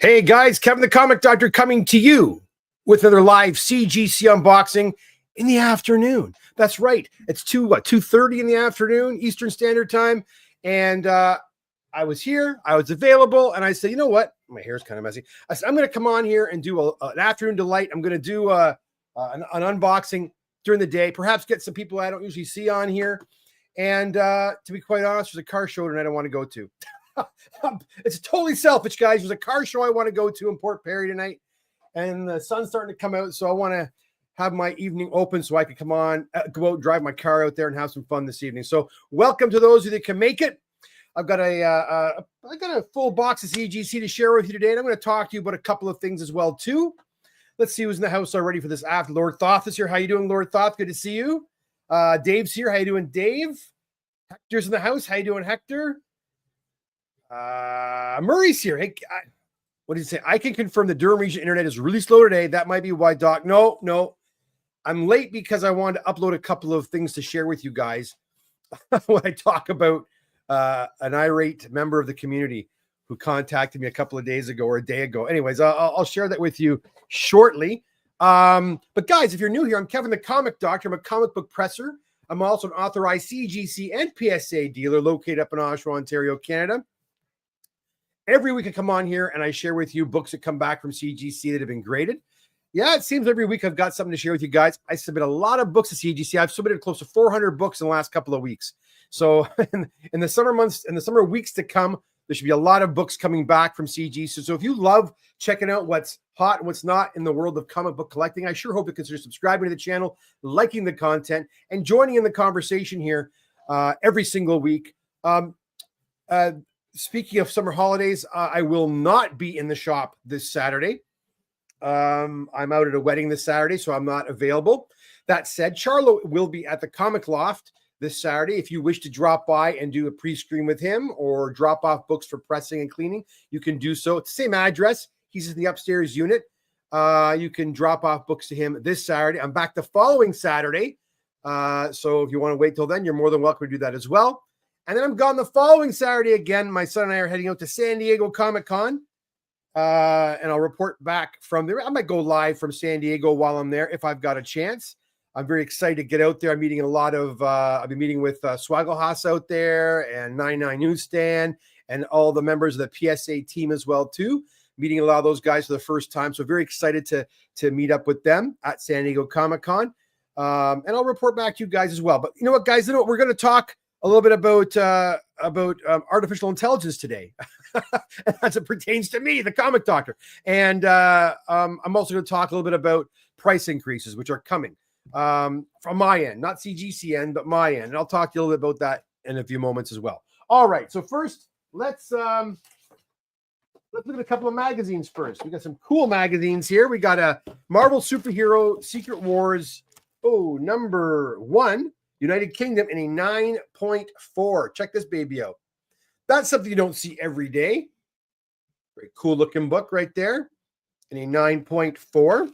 Hey guys, Kevin the Comic Doctor coming to you with another live CGC unboxing in the afternoon. That's right. It's 2:30 in the afternoon Eastern Standard Time, and I was here, I was available, and I said, you know what? My hair's kind of messy. I said, I'm going to come on here and do an afternoon delight. I'm going to do an unboxing during the day, perhaps get some people I don't usually see on here. And to be quite honest, there's a car show tonight I want to go to. It's totally selfish, guys. There's a car show I want to go to in Port Perry tonight, and the sun's starting to come out, so I want to have my evening open so I can come on, go out, drive my car out there, and have some fun this evening. So, welcome to those of you that can make it. I've got a full box of CGC to share with you today, and I'm going to talk to you about a couple of things as well too. Let's see who's in the house already for this after. Lord Thoth is here. How you doing, Lord Thoth? Good to see you. Dave's here. How you doing, Dave? Hector's in the house. How you doing, Hector? Murray's here. Hey, what did he say? I can confirm the Durham region internet is really slow today. That might be why, Doc. No. I'm late because I wanted to upload a couple of things to share with you guys when I talk about an irate member of the community who contacted me a couple of days ago or a day ago. Anyways, I'll share that with you shortly. But guys, if you're new here, I'm Kevin the Comic Doctor. I'm a comic book presser. I'm also an authorized CGC and PSA dealer located up in Oshawa, Ontario, Canada. Every week I come on here and I share with you books that come back from CGC that have been graded. Yeah, it seems every week I've got something to share with you guys. I submit a lot of books to CGC. I've submitted close to 400 books in the last couple of weeks. So in the summer months and the summer weeks to come, there should be a lot of books coming back from CGC. So if you love checking out what's hot and what's not in the world of comic book collecting, I sure hope you consider subscribing to the channel, liking the content, and joining in the conversation here every single week. Speaking of summer holidays, I will not be in the shop this Saturday. I'm out at a wedding this Saturday, so I'm not available. That said, Charlo will be at the Comic Loft this Saturday. If you wish to drop by and do a pre-screen with him or drop off books for pressing and cleaning, you can do so. It's the same address. He's in the upstairs unit. You can drop off books to him this Saturday. I'm back the following Saturday. So if you want to wait till then, you're more than welcome to do that as well. And then I'm gone the following Saturday again. My son and I are heading out to San Diego Comic-Con. And I'll report back from there. I might go live from San Diego while I'm there if I've got a chance. I'm very excited to get out there. I'm meeting I've been meeting with Swaggelhaus out there and 99 Newsstand and all the members of the PSA team as well too. Meeting a lot of those guys for the first time. So very excited to meet up with them at San Diego Comic-Con. And I'll report back to you guys as well. But you know what, guys? You know what? We're going to talk a little bit about artificial intelligence today, as it pertains to me, the Comic Doctor. And I'm also going to talk a little bit about price increases, which are coming from my end, not CGC end, but my end. And I'll talk to you a little bit about that in a few moments as well. All right. So first, let's look at a couple of magazines first. We got some cool magazines here. We got a Marvel Superhero Secret Wars, number 1. United Kingdom in a 9.4. Check this baby out. That's something you don't see every day. Very cool looking book right there in a 9.4.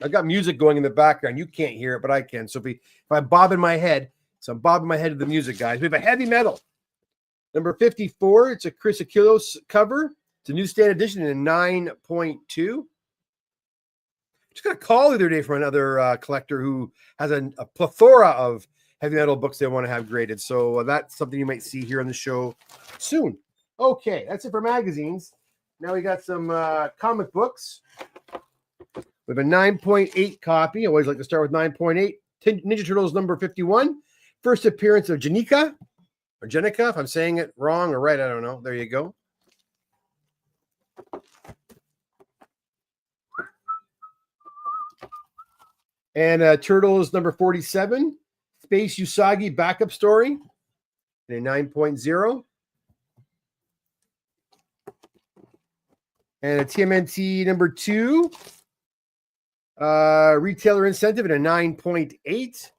I've got music going in the background. You can't hear it, but I can. So if I'm bobbing my head, so I'm bobbing my head to the music, guys. We have a heavy metal. Number 54. It's a Chris Achilles cover. It's a newsstand edition in a 9.2. Just got a call the other day from another collector who has a plethora of heavy metal books they want to have graded. So that's something you might see here on the show soon. Okay, that's it for magazines. Now we got some comic books. We have a 9.8 copy. I always like to start with 9.8. Ninja Turtles number 51. First appearance of Jenica, or Jenica, if I'm saying it wrong or right, I don't know. There you go. And Turtles number 47, Space Usagi backup story, in a 9.0. And a TMNT number 2, retailer incentive in a 9.8.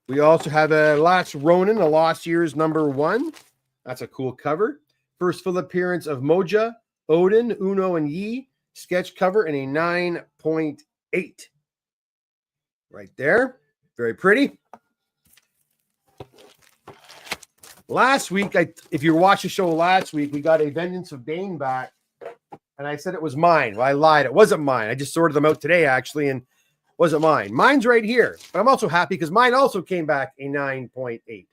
We also have a Last Ronin, a Lost Years number 1. That's a cool cover. First full appearance of Moja, Odin, Uno, and Yi. Sketch cover in a 9.8. right there. Very pretty. Last week, if you watched the show last week, we got a Vengeance of Bane back, and I said it was mine. Well, I lied. It wasn't mine. I just sorted them out today, actually, and wasn't mine. Mine's right here. But I'm also happy because mine also came back a 9.8.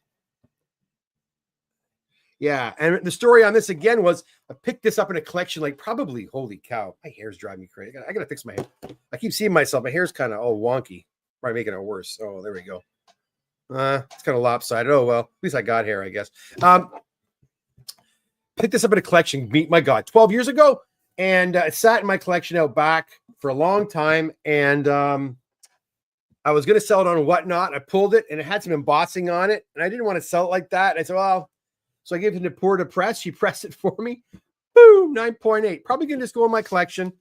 Yeah, and the story on this again was I picked this up in a collection, like probably, holy cow, my hair's driving me crazy. I gotta fix my hair. I keep seeing myself. My hair's kind of wonky. Probably making it worse. Oh, there we go. It's kind of lopsided. Oh, well, at least I got hair, I guess. Picked this up in a collection, my God, 12 years ago. And it sat in my collection out back for a long time. And I was going to sell it on Whatnot. I pulled it and it had some embossing on it. And I didn't want to sell it like that. And I said, well, so I gave it to Pour to press. She pressed it for me. Boom, 9.8. Probably going to just go in my collection.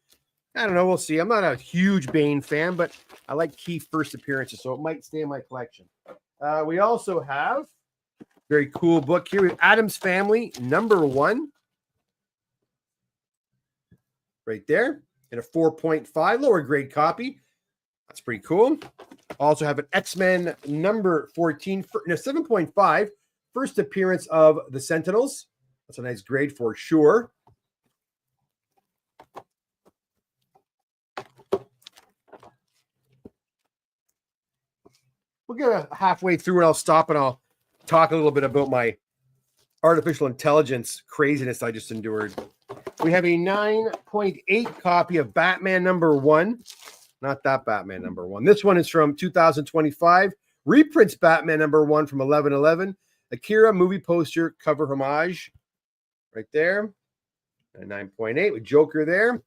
I don't know. We'll see. I'm not a huge Bane fan, but I like key first appearances. So it might stay in my collection. We also have a very cool book here. We have Addams Family, #1. Right there. In a 4.5, lower grade copy. That's pretty cool. Also have an X-Men #14, no, 7.5. First appearance of the Sentinels. That's a nice grade for sure. We'll get halfway through and I'll stop and I'll talk a little bit about my artificial intelligence craziness I just endured. We have a 9.8 copy of Batman #1. Not that Batman #1. This one is from 2025. Reprints Batman #1 from 11/11. Akira movie poster cover homage. Right there. A 9.8 with Joker there.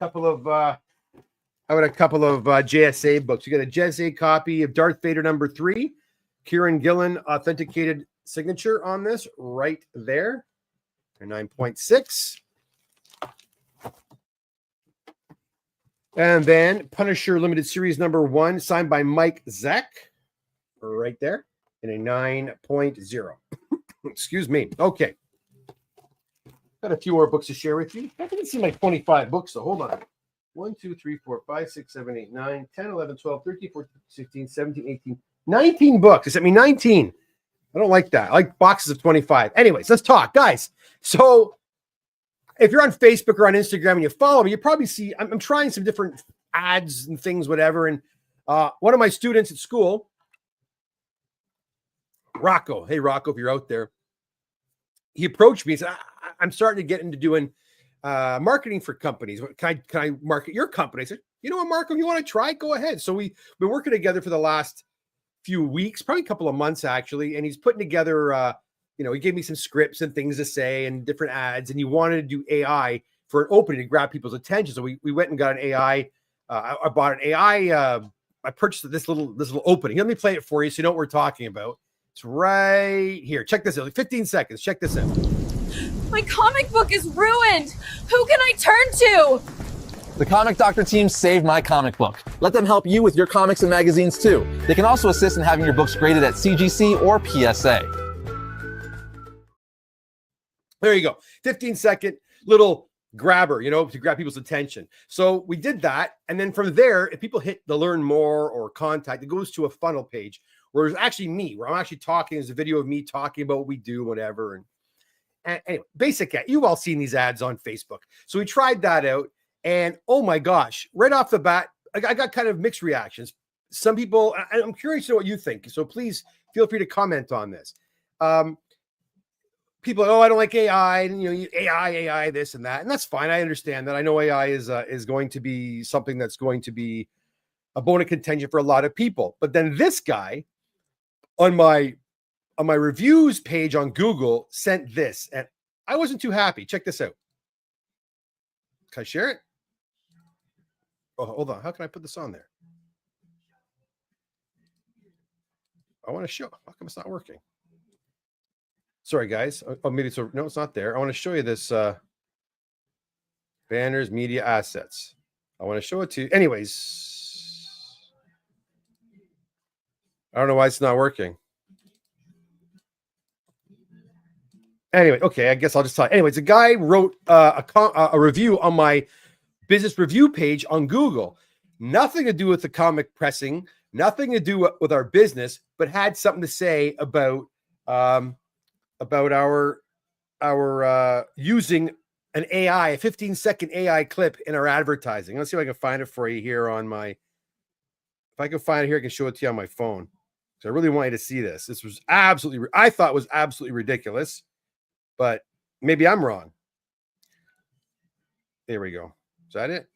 I would a couple of JSA books. You got a JSA copy of Darth Vader #3, Kieran Gillen authenticated signature on this right there. 9.6. And then Punisher Limited Series #1, signed by Mike Zeck, right there, in a 9.0. Excuse me. Okay. Got a few more books to share with you. I think it's see my 25 books, so hold on. 1, 2, 3, 4, 5, 6, 7, 8, 9, 10, 11, 12, 13, 14, 16, 17, 18, 19 books. It sent me 19. I don't like that. I like boxes of 25. Anyways, let's talk, guys. So if you're on Facebook or on Instagram and you follow me, you probably see I'm trying some different ads and things, whatever. And one of my students at school, Rocco. Hey, Rocco, if you're out there. He approached me and said, I'm starting to get into doing marketing for companies. Can I market your company? I said, you know what, Marco, you want to try? Go ahead. So we've been working together for the last few weeks, probably a couple of months, actually. And he's putting together, he gave me some scripts and things to say and different ads. And he wanted to do AI for an opening to grab people's attention. So we went and got an AI. I bought an AI. I purchased this little opening. Let me play it for you so you know what we're talking about. It's right here. Check this out. 15 seconds. Check this out. My comic book is ruined. Who can I turn to? The Comic Doctor team saved my comic book. Let them help you with your comics and magazines too. They can also assist in having your books graded at CGC or PSA. There you go. 15-second little grabber, to grab people's attention. So we did that. And then from there, if people hit the learn more or contact, it goes to a funnel page where it's actually me, where I'm actually talking. There's a video of me talking about what we do, whatever. And anyway, basic ad. You've all seen these ads on Facebook. So we tried that out. And oh my gosh, right off the bat, I got kind of mixed reactions. Some people, I'm curious to know what you think. So please feel free to comment on this. People, I don't like AI, and AI, this and that, and that's fine. I understand that. I know AI is going to be something that's going to be a bone of contention for a lot of people. But then this guy on my reviews page on Google sent this, and I wasn't too happy. Check this out. Can I share it? Oh, hold on. How can I put this on there? I want to show. How come it's not working? Sorry, guys. Oh, maybe it's no, it's not there. I want to show you this banners, media assets. I want to show it to you. Anyways, I don't know why it's not working. Anyway, okay, I guess I'll just tell you. Anyways, a guy wrote a review on my business review page on Google. Nothing to do with the comic pressing, nothing to do with our business, but had something to say about our using an AI, a 15-second AI clip in our advertising. Let's see if I can find it for you here on my. If I can find it here, I can show it to you on my phone. So I really want you to see this. This was absolutely, I thought it was absolutely ridiculous, but maybe I'm wrong. There we go. Is that it?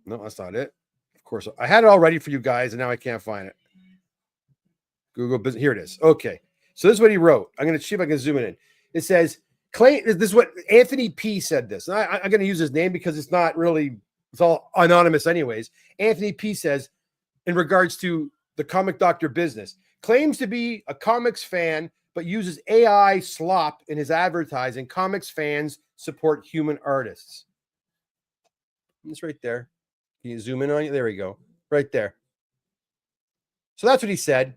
No, that's not it. Of course, I had it all ready for you guys, and now I can't find it. Google business. Here it is. Okay. So this is what he wrote. I'm going to see if I can zoom it in. It says, claim, this is what Anthony P said this. And I'm going to use his name because it's not really, it's all anonymous anyways. Anthony P says, in regards to the Comic Doctor business, claims to be a comics fan, but uses AI slop in his advertising. Comics fans support human artists. It's right there. Can you zoom in on you? There we go. Right there. So that's what he said.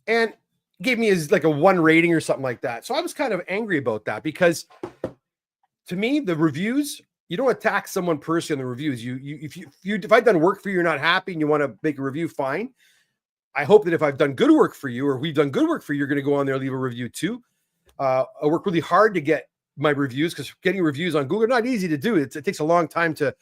And gave me his like a 1 rating or something like that. So I was kind of angry about that because to me, the reviews, you don't attack someone personally on the reviews. If I've done work for you, you're not happy and you want to make a review, fine. I hope that if I've done good work for you or we've done good work for you, you're going to go on there and leave a review too. I work really hard to get my reviews because getting reviews on Google, not easy to do. It takes a long time to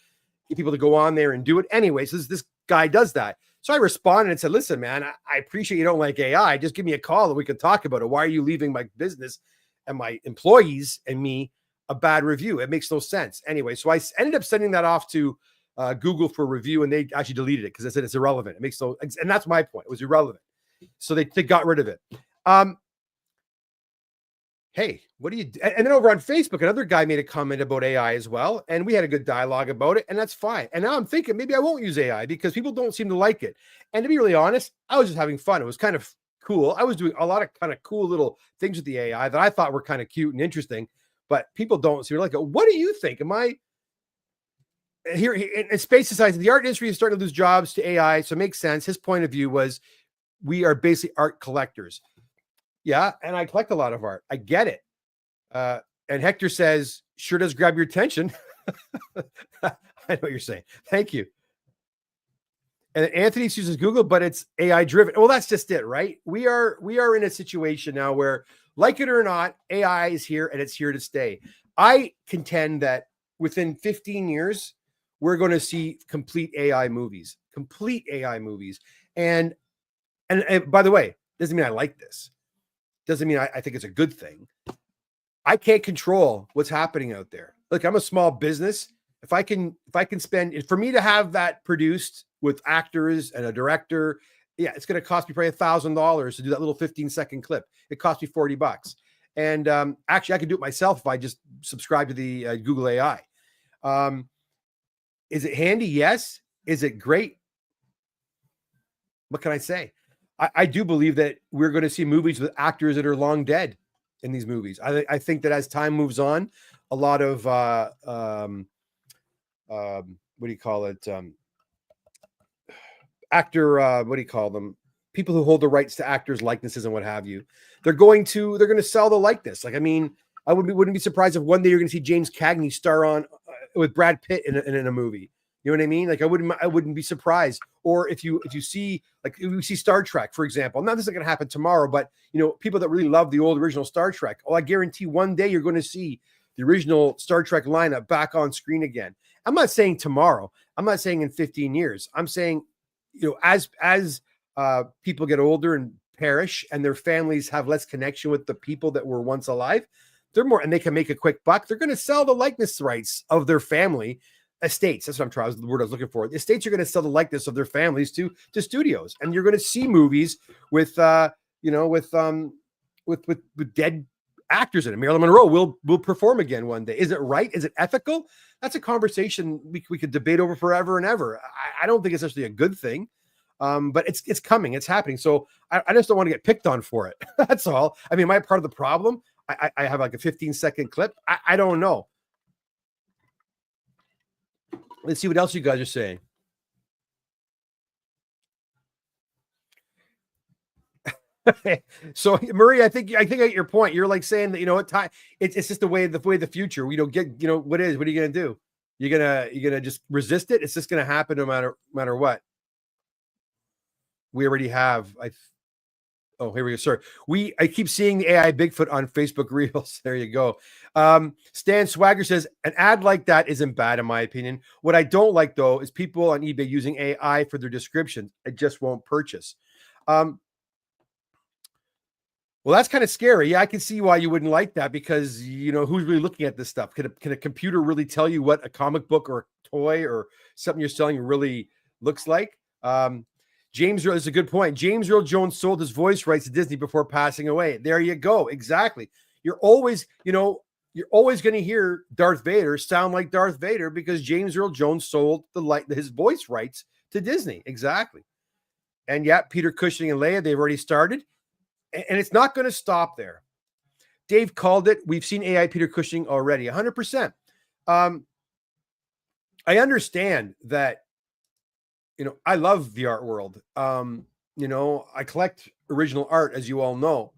get people to go on there and do it. Anyway, so this guy does that. So I responded and said, listen, man, I appreciate you don't like AI. Just give me a call and we can talk about it. Why are you leaving my business and my employees and me a bad review? It makes no sense. Anyway, so I ended up sending that off to Google for review, and they actually deleted it because I said it's irrelevant. It makes no, and that's my point. It was irrelevant. So they got rid of it. Hey, what do you do? And then over on Facebook, another guy made a comment about AI as well. And we had a good dialogue about it, and that's fine. And now I'm thinking maybe I won't use AI because people don't seem to like it. And to be really honest, I was just having fun. It was kind of cool. I was doing a lot of kind of cool little things with the AI that I thought were kind of cute and interesting, but people don't seem to like it. What do you think? Am I here in Space Society? The art industry is starting to lose jobs to AI. So it makes sense. His point of view was we are basically art collectors. Yeah, and I collect a lot of art. I get it. And Hector says, sure does grab your attention. I know what you're saying. Thank you. And Anthony uses Google, but it's AI driven. Well, that's just it, right? We are in a situation now where, like it or not, AI is here and it's here to stay. I contend that within 15 years, we're going to see complete AI movies. And by the way, doesn't mean I like this. Doesn't mean I think it's a good thing. I can't control what's happening out there. Look, I'm a small business. If I can spend, for me to have that produced with actors and a director, yeah, it's going to cost me probably $1,000 to do that little 15-second clip. It cost me $40. And actually, I can do it myself if I just subscribe to the Google AI. Is it handy? Yes. Is it great? What can I say? I do believe that we're going to see movies with actors that are long dead in these movies. I think that as time moves on, a lot of what do you call it? People who hold the rights to actors' likenesses and what have you. They're going to sell the likeness. Like, I mean, I wouldn't be surprised if one day you're going to see James Cagney star on with Brad Pitt in a movie. You know what I mean? Like, I wouldn't be surprised. Or if you see, like, if we see Star Trek, for example. Now, this isn't going to happen tomorrow, but people that really love the old original Star Trek. Oh, I guarantee one day you're going to see the original Star Trek lineup back on screen again. I'm not saying tomorrow. I'm not saying in 15 years. I'm saying, as people get older and perish, and their families have less connection with the people that were once alive, and they can make a quick buck. They're going to sell the likeness rights of their family. Estates, that's what I'm trying. The word I was looking for. The estates are going to sell the likeness of their families to studios, and you're going to see movies with dead actors in it. Marilyn Monroe will perform again one day. Is it right? Is it ethical? That's a conversation we could debate over forever and ever. I don't think it's actually a good thing, but it's coming. It's happening. So I just don't want to get picked on for it. That's all. I mean, am I part of the problem? I have like a 15-second clip. I don't know. Let's see what else you guys are saying. So Murray, I get your point. You're like saying that, you know what, it's just the way of the future. We don't get, you know, what are you going to do? You're going to just resist it. It's just going to happen no matter what. We already have, oh, here we go. Sorry. I keep seeing the AI Bigfoot on Facebook Reels. There you go. Stan Swagger says an ad like that isn't bad in my opinion. What I don't like though is people on eBay using AI for their descriptions. I just won't purchase. Well, that's kind of scary. Yeah, I can see why you wouldn't like that because, you know, who's really looking at this stuff? Can a computer really tell you what a comic book or a toy or something you're selling really looks like? James Earl is a good point. James Earl Jones sold his voice rights to Disney before passing away. There you go. Exactly. You're always going to hear Darth Vader sound like Darth Vader because James Earl Jones sold his voice rights to Disney. Exactly. And yeah, Peter Cushing and Leia, they've already started. And it's not going to stop there. Dave called it. We've seen AI Peter Cushing already, 100%. I understand that, you know, I love the art world. You know, I collect original art, as you all know.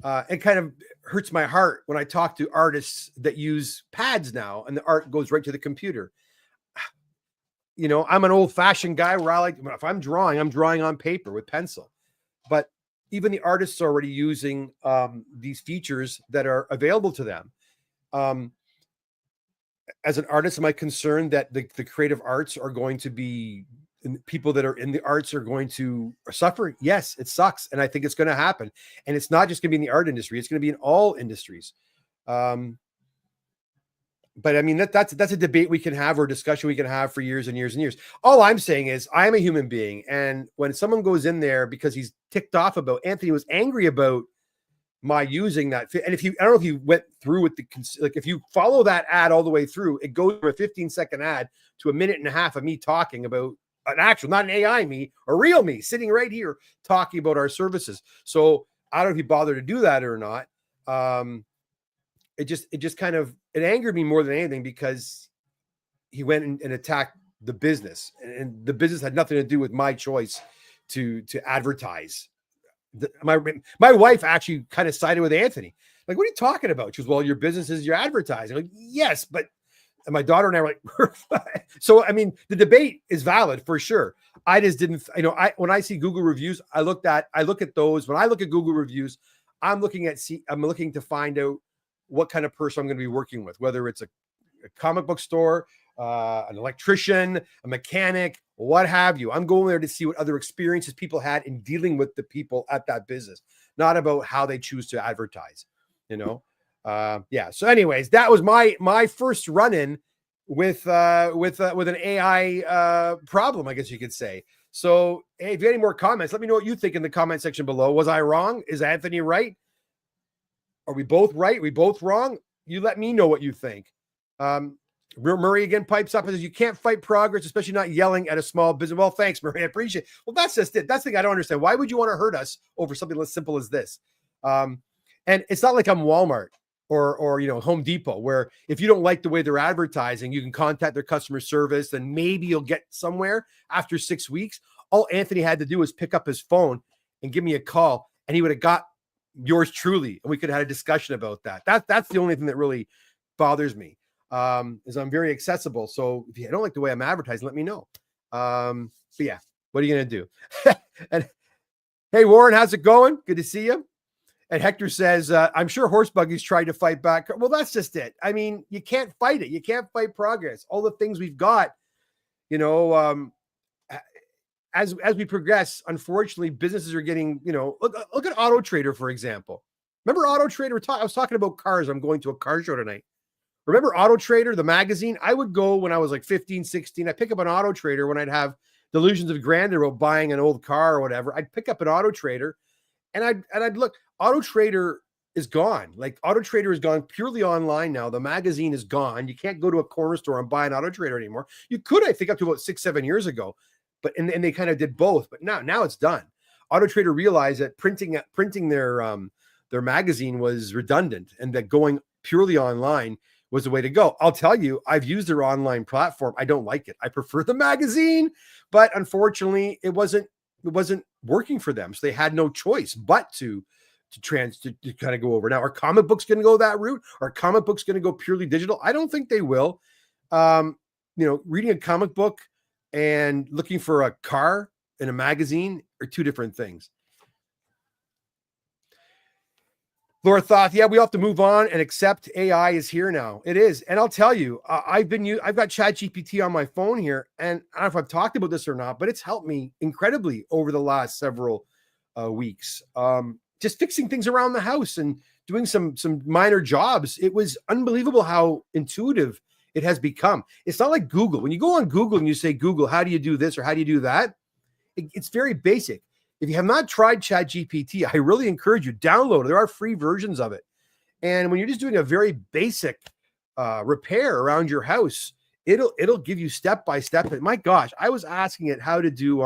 It kind of hurts my heart when I talk to artists that use pads now and the art goes right to the computer. You know, I'm an old-fashioned guy where if I'm drawing on paper with pencil. But even the artists are already using these features that are available to them. As an artist, am I concerned that the creative arts are going to be, people that are in the arts are going to suffer? Yes, it sucks. And I think it's going to happen. And it's not just going to be in the art industry. It's going to be in all industries. But I mean, that's a debate we can have or discussion we can have for years and years and years. All I'm saying is I'm a human being. And when someone goes in there because he's ticked off about, Anthony was angry about my using that. And I don't know if you went through with if you follow that ad all the way through, it goes from a 15-second ad to a minute and a half of me talking about an actual, not an AI me, a real me sitting right here talking about our services. So I don't know if you bother to do that or not. It just kind of, it angered me more than anything because he went and attacked the business, and the business had nothing to do with my choice to advertise. My wife actually kind of sided with Anthony. Like, what are you talking about? She goes, well, your business is your advertising. Like, yes, but and my daughter and I were like, so, I mean, the debate is valid for sure. I just didn't, you know, when I see Google reviews, I look at those. When I look at Google reviews, I'm looking to find out what kind of person I'm going to be working with, whether it's a comic book store, an electrician, a mechanic, what have you. I'm going there to see what other experiences people had in dealing with the people at that business, not about how they choose to advertise, you know? Yeah. So anyways, that was my first run-in with an AI problem, I guess you could say. So, hey, if you have any more comments, let me know what you think in the comment section below. Was I wrong? Is Anthony right? Are we both right? Are we both wrong? You let me know what you think. Murray again pipes up and says, you can't fight progress, especially not yelling at a small business. Well, thanks, Murray. I appreciate it. Well, that's just it. That's the thing I don't understand. Why would you want to hurt us over something as simple as this? And it's not like I'm Walmart or you know, Home Depot, where if you don't like the way they're advertising, you can contact their customer service and maybe you'll get somewhere after 6 weeks. All Anthony had to do was pick up his phone and give me a call, and he would have got yours truly, and we could have had a discussion about that. That's the only thing that really bothers me, is I'm very accessible. So if you don't like the way I'm advertising, let me know. But yeah, what are you going to do? And hey, Warren, how's it going? Good to see you. And Hector says, I'm sure horse buggies tried to fight back. Well, that's just it. I mean, you can't fight it. You can't fight progress. All the things we've got, you know, as we progress, unfortunately, businesses are getting, you know, look at Auto Trader, for example. Remember Auto Trader? I was talking about cars. I'm going to a car show tonight. Remember Auto Trader, the magazine? I would go when I was like 15, 16. I'd pick up an Auto Trader when I'd have delusions of grandeur about buying an old car or whatever. I'd pick up an Auto Trader and I'd look. Auto Trader is gone. Like, Auto Trader is gone purely online now. The magazine is gone. You can't go to a corner store and buy an Auto Trader anymore. You could, I think, up to about 6-7 years ago. But and they kind of did both, but now it's done. Auto Trader realized that printing their magazine was redundant, and that going purely online was the way to go. I'll tell you, I've used their online platform. I don't like it. I prefer the magazine, but unfortunately, it wasn't wasn't working for them. So they had no choice but to kind of go over. Now, are comic books going to go that route? Are comic books going to go purely digital? I don't think they will. Reading a comic book and looking for a car in a magazine are two different things. Laura Thoth, yeah, we have to move on and accept AI is here now. It is. And I'll tell you, I've got ChatGPT on my phone here, and I don't know if I've talked about this or not, but it's helped me incredibly over the last several weeks. Just fixing things around the house and doing some minor jobs. It was unbelievable how intuitive it has become. It's not like Google. When you go on Google and you say, Google, how do you do this or how do you do that? It's very basic. If you have not tried ChatGPT, I really encourage you, download it. There are free versions of it. And when you're just doing a very basic repair around your house, it'll give you step by step. My gosh, I was asking it how to do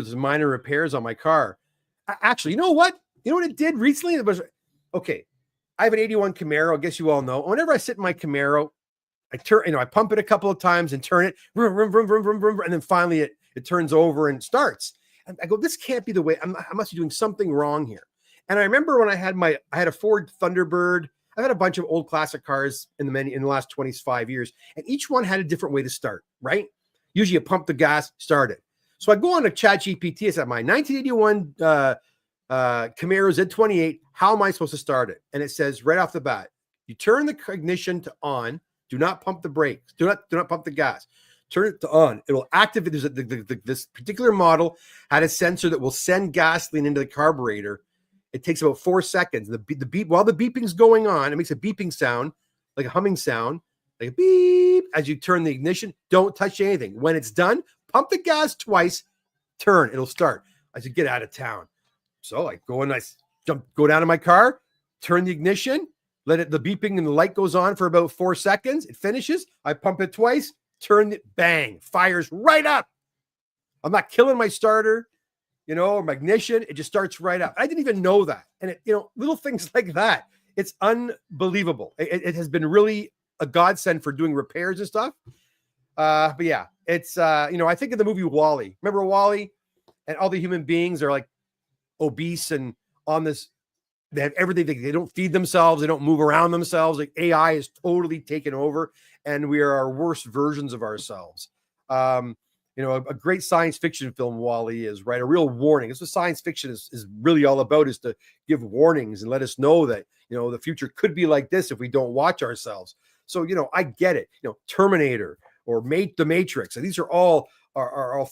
some minor repairs on my car. Actually, you know what? You know what it did recently? It was okay. I have an 81 Camaro. I guess you all know. Whenever I sit in my Camaro, I pump it a couple of times and turn it, vroom, vroom, vroom, vroom, vroom, vroom, and then finally it turns over and starts. And I go, this can't be the way. I must be doing something wrong here. And I remember when I had a Ford Thunderbird. I've had a bunch of old classic cars in the last 25 years, and each one had a different way to start, right? Usually you pump the gas, start it. So I go on to ChatGPT. I said, my 1981 Camaro Z28, how am I supposed to start it? And it says right off the bat, you turn the ignition to on. Do not pump the brakes. Do not pump the gas. Turn it to on. It will activate. This particular model had a sensor that will send gasoline into the carburetor. It takes about 4 seconds. The beep, while the beeping's going on, it makes a beeping sound, like a humming sound, like a beep. As you turn the ignition, don't touch anything. When it's done, pump the gas twice, turn. It'll start. I said, get out of town. So I go and go down to my car, turn the ignition, the beeping and the light goes on for about 4 seconds. It finishes. I pump it twice, turn it, bang, fires right up. I'm not killing my starter, or my ignition. It just starts right up. I didn't even know that. And little things like that. It's unbelievable. It has been really a godsend for doing repairs and stuff. But yeah, it's, I think of the movie WALL-E. Remember WALL-E? And all the human beings are like obese and on this, they have everything. They don't feed themselves. They don't move around themselves. Like AI is totally taken over, and we are our worst versions of ourselves. A great science fiction film, WALL-E, is, right? A real warning. That's what science fiction is really all about, is to give warnings and let us know that, the future could be like this if we don't watch ourselves. So, I get it. Terminator or The Matrix. And these are all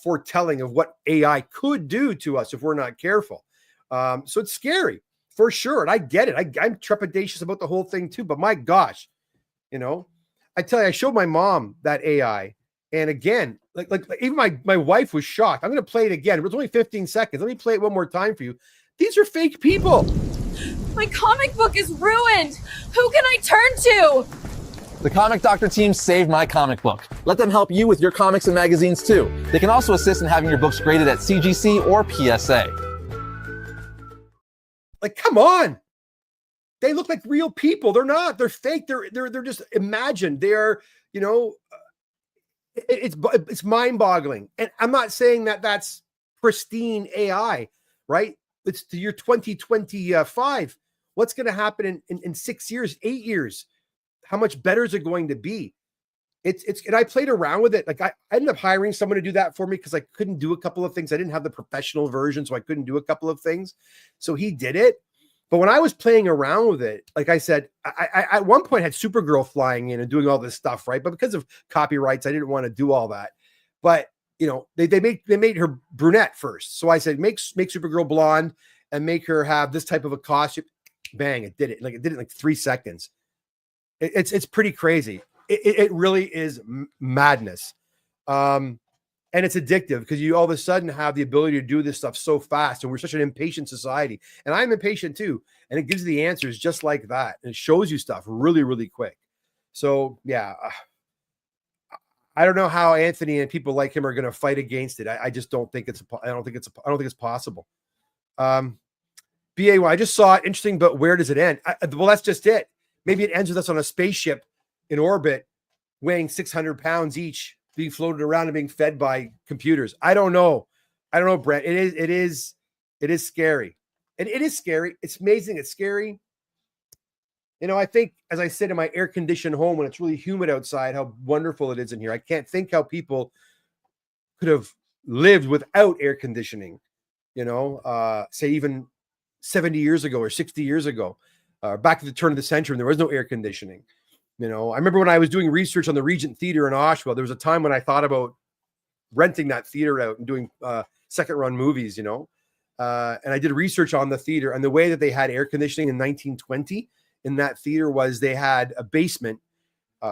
foretelling of what AI could do to us if we're not careful. So it's scary for sure. And I get it. I'm trepidatious about the whole thing too, but my gosh, I tell you, I showed my mom that AI. And again, like even my wife was shocked. I'm going to play it again. It was only 15 seconds. Let me play it one more time for you. These are fake people. My comic book is ruined. Who can I turn to? The Comic Doctor team saved my comic book. Let them help you with your comics and magazines too. They can also assist in having your books graded at CGC or PSA. Like, come on. They look like real people. They're not. They're fake. They're just imagined. They are, it's mind-boggling. And I'm not saying that that's pristine AI, right? It's the year 2025. What's going to happen in 6 years, 8 years? How much better is it going to be? And I played around with it. Like I ended up hiring someone to do that for me because I couldn't do a couple of things. I didn't have the professional version, so I couldn't do a couple of things. So he did it. But when I was playing around with it, like I said, I at one point had Supergirl flying in and doing all this stuff, right? But because of copyrights, I didn't want to do all that. But they made her brunette first. So I said, make Supergirl blonde and make her have this type of a costume. Bang! It did it. Like it did it in like 3 seconds. It's pretty crazy. It really is madness. And it's addictive because you all of a sudden have the ability to do this stuff so fast. And we're such an impatient society. And I'm impatient too. And it gives you the answers just like that. And it shows you stuff really, really quick. So yeah, I don't know how Anthony and people like him are going to fight against it. I just don't think I don't think it's possible. BAY, I just saw it. Interesting, but where does it end? Well, that's just it. Maybe it ends with us on a spaceship in orbit weighing 600 pounds each, being floated around and being fed by computers. I don't know. Brent. It is scary. It is scary. It's amazing. It's scary. I think, as I said, in my air-conditioned home, when it's really humid outside, how wonderful it is in here. I can't think how people could have lived without air conditioning, say even 70 years ago or 60 years ago, back at the turn of the century, there was no air conditioning. I remember when I was doing research on the Regent Theater in Oshawa, there was a time when I thought about renting that theater out and doing second run movies, and I did research on the theater, and the way that they had air conditioning in 1920 in that theater was they had a basement.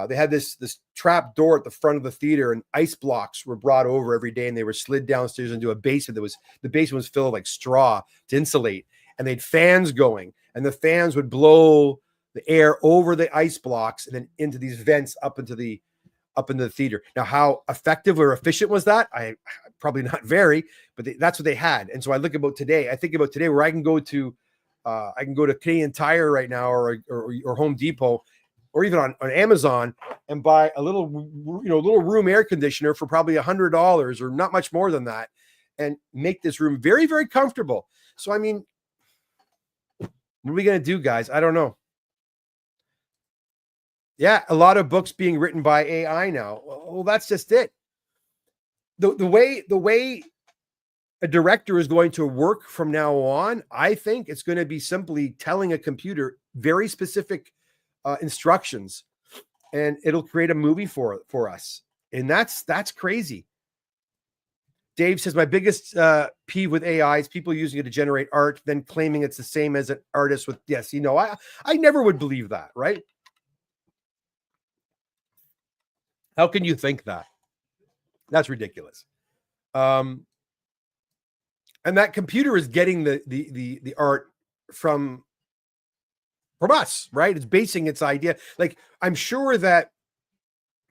They had this trap door at the front of the theater, and ice blocks were brought over every day, and they were slid downstairs into a basement the basement was filled with like straw to insulate, and they had fans going, and the fans would blow the air over the ice blocks and then into these vents up into the theater. Now, how effective or efficient was that? I probably not very, but that's what they had. And so I think about today where I can go to Canadian Tire right now or Home Depot or even on Amazon and buy a little room air conditioner for probably $100 or not much more than that, and make this room very, very comfortable. So, I mean, what are we going to do, guys? I don't know. Yeah, a lot of books being written by AI now. Well, that's just it. The way a director is going to work from now on, I think it's going to be simply telling a computer very specific instructions, and it'll create a movie for us. And that's crazy. Dave says, my biggest peeve with AI is people using it to generate art, then claiming it's the same as an artist with, yes, I never would believe that, right? How can you think that? That's ridiculous. And that computer is getting the art from us, right? It's basing its idea. Like, I'm sure that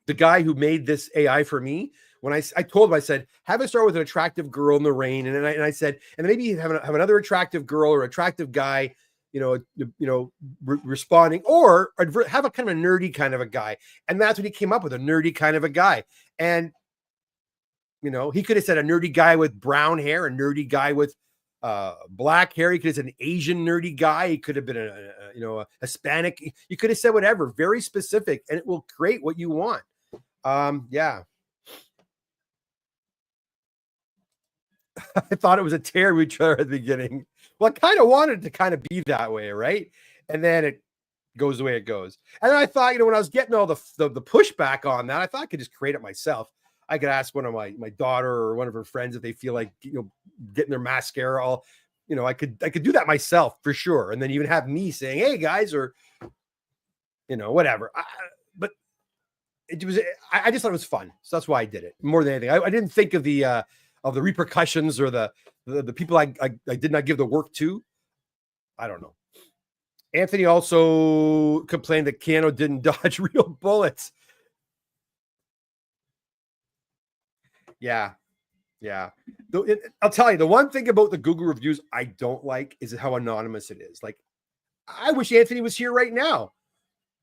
the guy who made this AI for me, when I told him, I said, have it start with an attractive girl in the rain. And I said, and maybe have another attractive girl or attractive guy, responding, or have a kind of a nerdy kind of a guy. And that's what he came up with, a nerdy kind of a guy. And, he could have said a nerdy guy with brown hair, a nerdy guy with black hair. He could have said an Asian nerdy guy. He could have been a Hispanic. You could have said whatever, very specific, and it will create what you want. Yeah. I thought it was a tear we tried at the beginning. Well, I kind of wanted to kind of be that way, right? And then it goes the way it goes. And then I thought, when I was getting all the pushback on that, I thought I could just create it myself. I could ask one of my daughter or one of her friends if they feel like getting their mascara all, I could do that myself for sure. And then even have me saying, hey guys, or whatever. But it was, I just thought it was fun. So that's why I did it more than anything. I didn't think of the repercussions or the people I did not give the work to. I don't know. Anthony also complained that Keanu didn't dodge real bullets. Yeah. I'll tell you, the one thing about the Google reviews I don't like is how anonymous it is. Like, I wish Anthony was here right now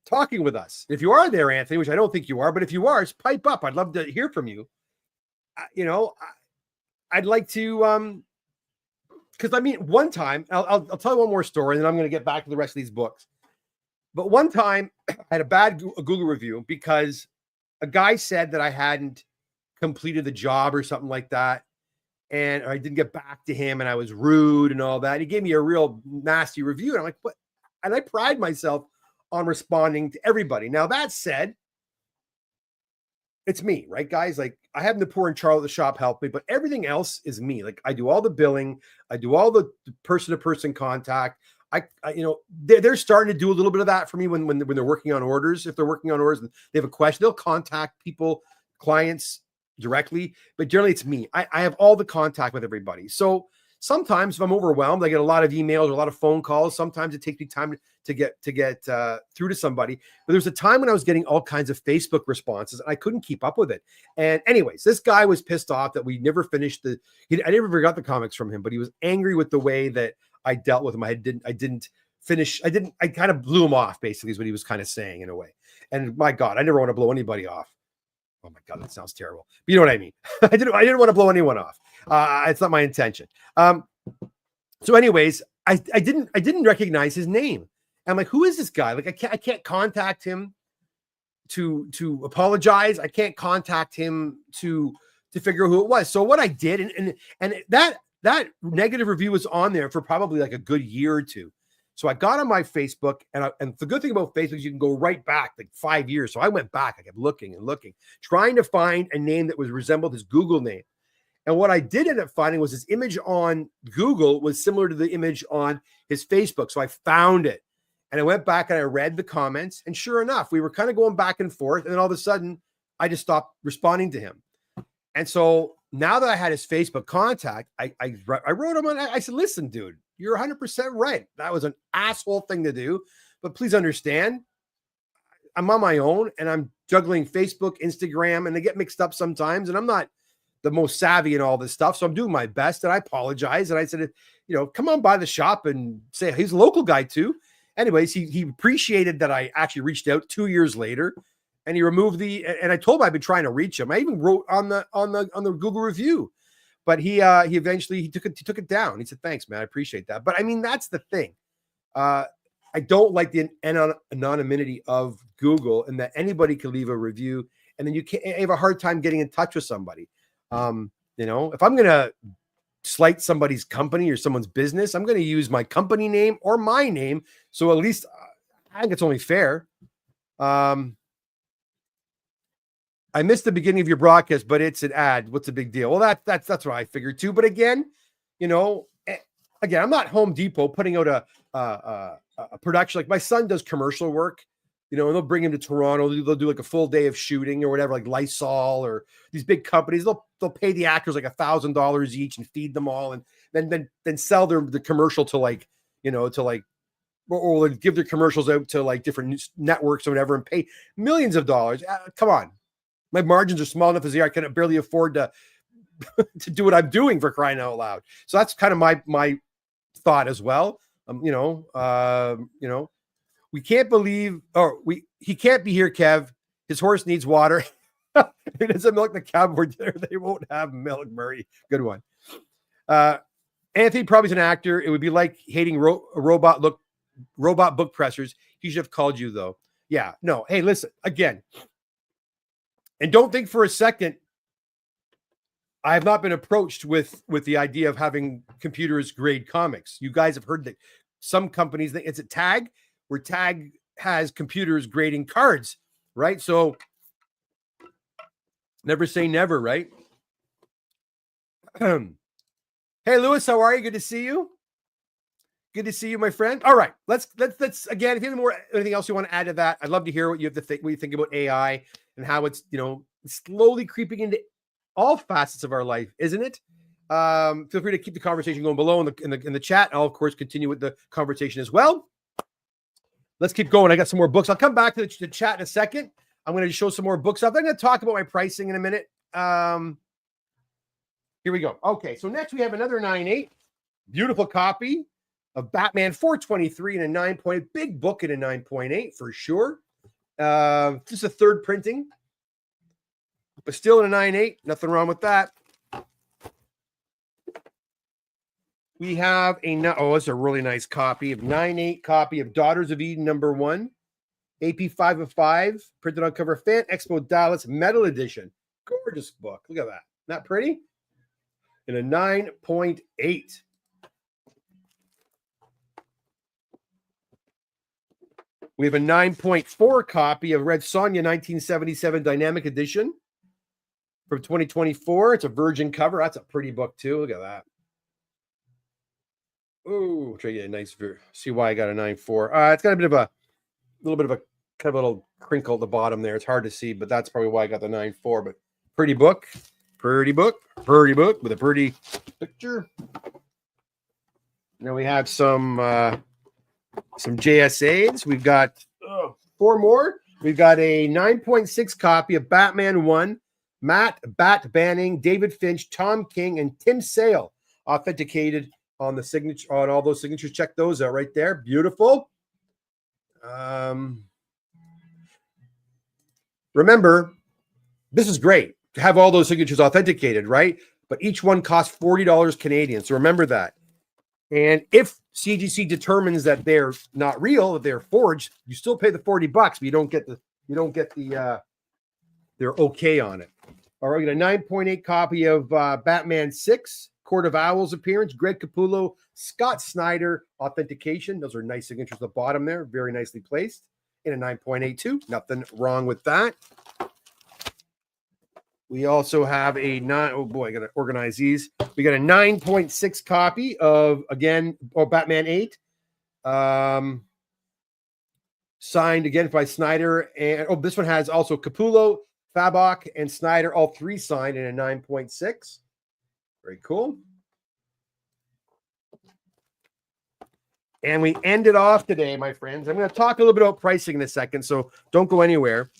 talking with us. If you are there, Anthony, which I don't think you are, but if you are, just pipe up. I'd love to hear from you. I'd like to, because one time, I'll tell you one more story, and then I'm going to get back to the rest of these books. But one time, I had a bad Google review because a guy said that I hadn't completed the job or something like that, and I didn't get back to him, and I was rude and all that. He gave me a real nasty review, and I'm like, what? And I pride myself on responding to everybody. Now, that said, it's me, right, guys? Like, I have Napur and Charlotte at the shop help me, but everything else is me. Like, I do all the billing, I do all the person-to-person contact. They're starting to do a little bit of that for me when they're working on orders. If they're working on orders and they have a question, they'll contact people, clients directly. But generally, it's me. I have all the contact with everybody. So sometimes if I'm overwhelmed, I get a lot of emails or a lot of phone calls. Sometimes it takes me time to get through to somebody. But there was a time when I was getting all kinds of Facebook responses and I couldn't keep up with it. And anyways, this guy was pissed off that we never finished I never got the comics from him, but he was angry with the way that I dealt with him. I didn't finish. I kind of blew him off, basically, is what he was kind of saying in a way. And my God, I never want to blow anybody off. Oh my God, that sounds terrible. But you know what I mean? I didn't want to blow anyone off. It's not my intention. So anyways, I didn't recognize his name. I'm like, who is this guy? Like, I can't contact him to apologize. I can't contact him to figure out who it was. So what I did, and that negative review was on there for probably like a good year or two. So I got on my Facebook, and the good thing about Facebook is you can go right back like 5 years. So I went back. I kept looking and looking, trying to find a name that was resembled his Google name. And what I did end up finding was his image on Google was similar to the image on his Facebook. So I found it, and I went back and I read the comments. And sure enough, we were kind of going back and forth. And then all of a sudden, I just stopped responding to him. And so now that I had his Facebook contact, I wrote him on. I said, listen, dude, you're 100% right. That was an asshole thing to do. But please understand, I'm on my own and I'm juggling Facebook, Instagram, and they get mixed up sometimes. And I'm not the most savvy in all this stuff. So I'm doing my best. And I apologize. And I said, come on by the shop and say, he's a local guy too. Anyways, he appreciated that I actually reached out 2 years later. And he removed and I told him I've been trying to reach him. I even wrote on the Google review, but he eventually took it down. He said, "Thanks, man, I appreciate that." But I mean, that's the thing. I don't like the anonymity of Google, and that anybody can leave a review, and then you have a hard time getting in touch with somebody. If I'm gonna slight somebody's company or someone's business, I'm gonna use my company name or my name. So at least I think it's only fair. I missed the beginning of your broadcast, but it's an ad. What's the big deal? Well, that's what I figured too. But again, I'm not Home Depot putting out a production. Like my son does commercial work, and they'll bring him to Toronto. They'll do like a full day of shooting or whatever, like Lysol or these big companies. They'll pay the actors like $1,000 each and feed them all, and then sell the commercial to or give their commercials out to like different networks or whatever and pay millions of dollars. Come on. My margins are small enough as they are. I can barely afford to do what I'm doing, for crying out loud. So that's kind of my thought as well. We can't believe, he can't be here, Kev. His horse needs water. He doesn't milk the cow board dinner. They won't have milk, Murray. Good one. Anthony probably is an actor. It would be like hating robot book pressers. He should have called you though. Yeah, no. Hey, listen, again. And don't think for a second, I have not been approached with the idea of having computers grade comics. You guys have heard that some companies, it's a Tag, where Tag has computers grading cards, right? So never say never, right? Hey, Lewis, how are you? Good to see you. Good to see you, my friend. All right, let's again. If you have anything else you want to add to that, I'd love to hear what you have to think. What you think about AI and how it's slowly creeping into all facets of our life, isn't it? Feel free to keep the conversation going below in the chat. I'll of course continue with the conversation as well. Let's keep going. I got some more books. I'll come back to the chat in a second. I'm going to show some more books up. I'm going to talk about my pricing in a minute. Here we go. Okay, so next we have another 9.8, beautiful copy of Batman 423 and a 9.8, big book in a 9.8 for sure. Just a third printing, but still in a 9.8. Nothing wrong with that. We have it's a really nice copy of 9.8 copy of Daughters of Eden #1, AP 5 of 5, printed on cover Fan Expo Dallas Metal Edition. Gorgeous book. Look at that. Not pretty? In a 9.8. We have a 9.4 copy of Red Sonja 1977 Dynamic Edition from 2024. It's a virgin cover. That's a pretty book too. Look at that. Oh, try to get a nice view. See why I got a 9.4. It's got a little bit of a kind of a little crinkle at the bottom there. It's hard to see, but that's probably why I got the 9.4. But pretty book with a pretty picture. Now we have some JSAs. We've got 4 more. We've got a 9.6 copy of Batman 1, Matt Bat Banning, David Finch, Tom King, and Tim Sale, authenticated on the signature, on all those signatures. Check those out right there. Beautiful. Remember, this is great to have all those signatures authenticated, right? But each one costs $40 Canadian. So remember that. And if CGC determines that they're not real, that they're forged, you still pay the $40, but you don't get the their okay on it. All right, we got a 9.8 copy of Batman 6, Court of Owls appearance, Greg Capullo, Scott Snyder authentication. Those are nice signatures at the bottom there, very nicely placed. In a 9.82, nothing wrong with that. We also have a oh boy, I got to organize these. We got a 9.6 copy of, again, Batman 8. Signed again by Snyder. And this one has also Capullo, Fabok, and Snyder, all three signed in a 9.6. Very cool. And we ended off today, my friends. I'm going to talk a little bit about pricing in a second, so don't go anywhere.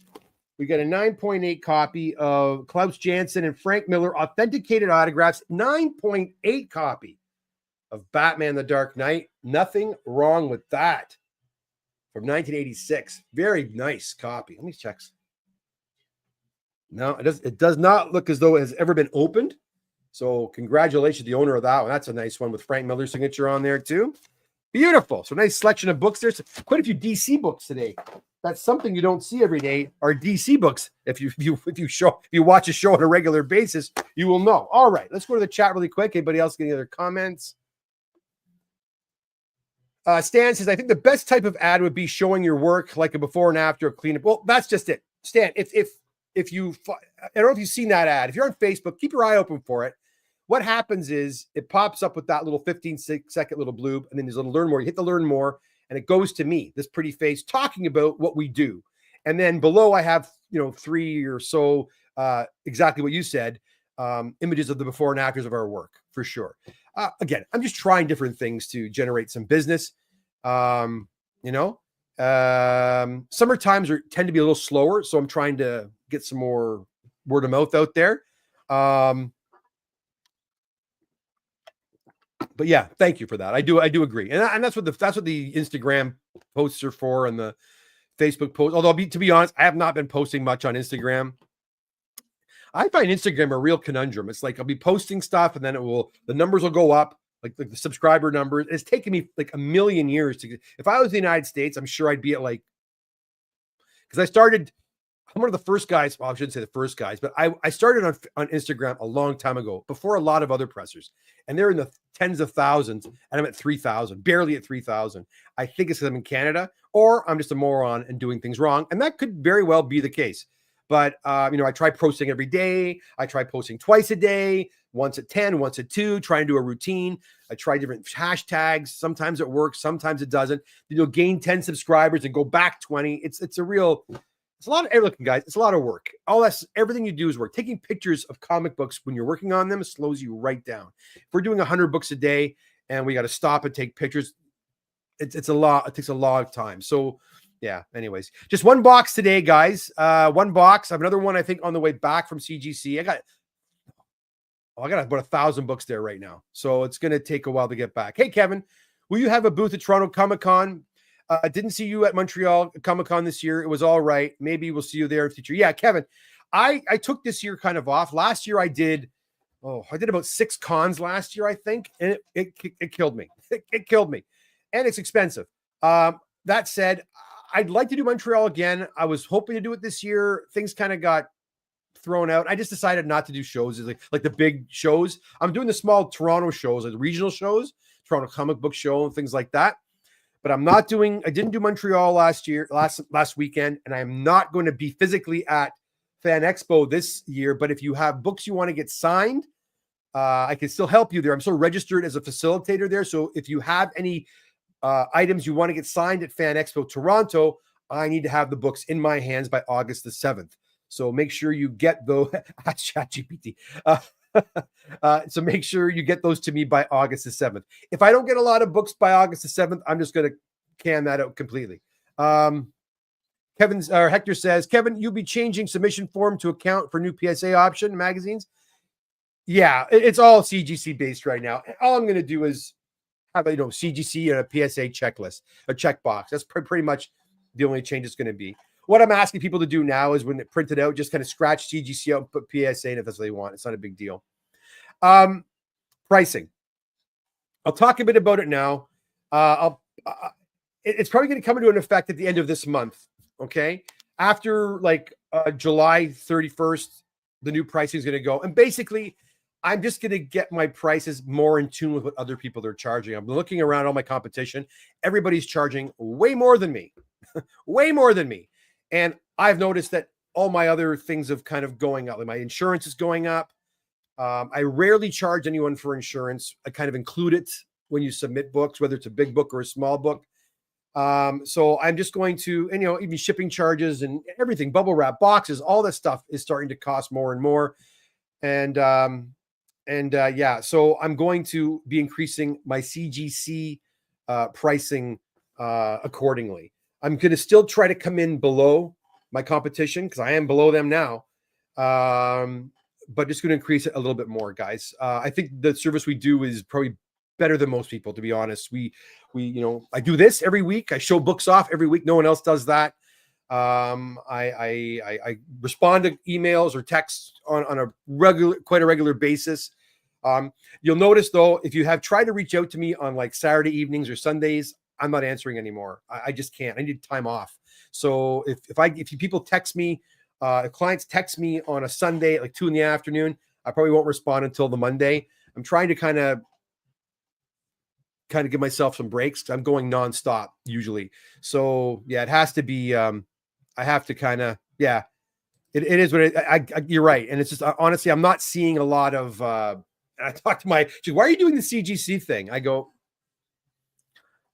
We got a 9.8 copy of Klaus Janson and Frank Miller authenticated autographs, 9.8 copy of Batman the Dark Knight. Nothing wrong with that. From 1986. Very nice copy. Let me check. No, it does not look as though it has ever been opened. So congratulations to the owner of that one. That's a nice one with Frank Miller's signature on there too. Beautiful. So nice selection of books. There's quite a few DC books today. That's something you don't see every day, are DC books. If you watch a show on a regular basis, you will know. All right, let's go to the chat really quick. Anybody else get any other comments? Stan says, I think the best type of ad would be showing your work, like a before and after a cleanup. Well, that's just it. Stan, if you, I don't know if you've seen that ad. If you're on Facebook, keep your eye open for it. What happens is it pops up with that little 15-second little bloob, and then there's a little learn more. You hit the learn more, and it goes to me, this pretty face, talking about what we do. And then below I have, 3 or so, exactly what you said, images of the before and afters of our work, for sure. Again, I'm just trying different things to generate some business. Summer times tend to be a little slower, so I'm trying to get some more word of mouth out there. But yeah, thank you for that. I do agree, and that's what the Instagram posts are for, and the Facebook post. Although to be honest, I have not been posting much on Instagram. I find Instagram a real conundrum. It's like I'll be posting stuff, and then the numbers will go up, like the subscriber numbers. It's taken me like a million years to get. If I was in the United States, I'm sure I'd be at because I started. I'm one of the first guys. Well, I shouldn't say the first guys, but I started on Instagram a long time ago, before a lot of other pressers, and they're in the tens of thousands, and I'm at 3,000, barely at 3,000. I think it's because I'm in Canada, or I'm just a moron and doing things wrong, and that could very well be the case. But I try posting every day. I try posting twice a day, once at 10, once at 2, trying to do a routine. I try different hashtags. Sometimes it works, sometimes it doesn't. You'll gain 10 subscribers and go back 20. It's a lot of looking, guys. It's a lot of work. Everything you do is work. Taking pictures of comic books when you're working on them slows you right down. If we're doing 100 books a day and we got to stop and take pictures, it's a lot. It takes a lot of time. So yeah, anyways, just one box today, guys. One box. I have another one, I think, on the way back from CGC. I got about 1,000 books there right now. So it's going to take a while to get back. Hey, Kevin, will you have a booth at Toronto Comic-Con? I didn't see you at Montreal Comic-Con this year. It was all right. Maybe we'll see you there in the future. Yeah, Kevin, I took this year kind of off. Last year I did about 6 cons last year, I think. And it killed me. It killed me. And it's expensive. That said, I'd like to do Montreal again. I was hoping to do it this year. Things kind of got thrown out. I just decided not to do shows, like the big shows. I'm doing the small Toronto shows, like the regional shows, Toronto Comic Book Show and things like that. But I didn't do Montreal last weekend, and I'm not going to be physically at Fan Expo this year. But if you have books you want to get signed, I can still help you there. I'm still registered as a facilitator there. So if you have any items you want to get signed at Fan Expo Toronto, I need to have the books in my hands by August the 7th. So make sure you get those at ChatGPT. So make sure you get those to me by August the 7th. If I don't get a lot of books by August the 7th, I'm just going to can that out completely. Hector says, Kevin, you'll be changing submission form to account for new PSA option magazines. Yeah, it's all CGC based right now. All I'm going to do is have a CGC and a PSA checklist, a checkbox. That's pretty much the only change it's going to be. what I'm asking people to do now is when it printed out, just kind of scratch CGC out and put PSA in if that's what they want. It's not a big deal. Pricing. I'll talk a bit about it now. It's probably going to come into an effect at the end of this month. Okay. After like July 31st, the new pricing is going to go. And basically, I'm just going to get my prices more in tune with what other people are charging. I'm looking around all my competition. Everybody's charging way more than me, way more than me. And I've noticed that all my other things have kind of going up. Like my insurance is going up. I rarely charge anyone for insurance. I kind of include it when you submit books, whether it's a big book or a small book. So I'm just going to, and even shipping charges and everything, bubble wrap, boxes, all this stuff is starting to cost more and more. And yeah, so I'm going to be increasing my CGC pricing accordingly. I'm going to still try to come in below my competition because I am below them now. But just going to increase it a little bit more, guys. I think the service we do is probably better than most people, to be honest. We I do this every week. I show books off every week. No one else does that. I respond to emails or texts on quite a regular basis. You'll notice though, if you have tried to reach out to me on like Saturday evenings or Sundays, I'm not answering anymore. I just can't. I need time off. So if people text me, if clients text me on a Sunday at like 2 PM, I probably won't respond until the Monday. I'm trying to kind of give myself some breaks. I'm going nonstop usually. So yeah, it has to be, I have to kind of, yeah, it is what you're right. And it's just, honestly, I'm not seeing a lot of, I talked to she's, why are you doing the CGC thing? I go,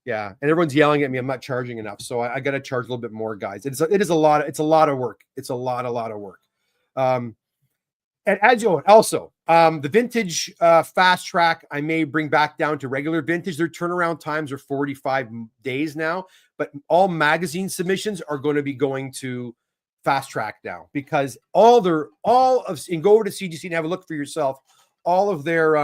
yeah. And everyone's yelling at me. I'm not charging enough. So I got to charge a little bit more, guys. It's a lot of work. It's a lot of work. And as you know, also, the vintage fast track, I may bring back down to regular vintage. Their turnaround times are 45 days now, but all magazine submissions are going to be going to fast track now because and go over to CGC and have a look for yourself. All of their,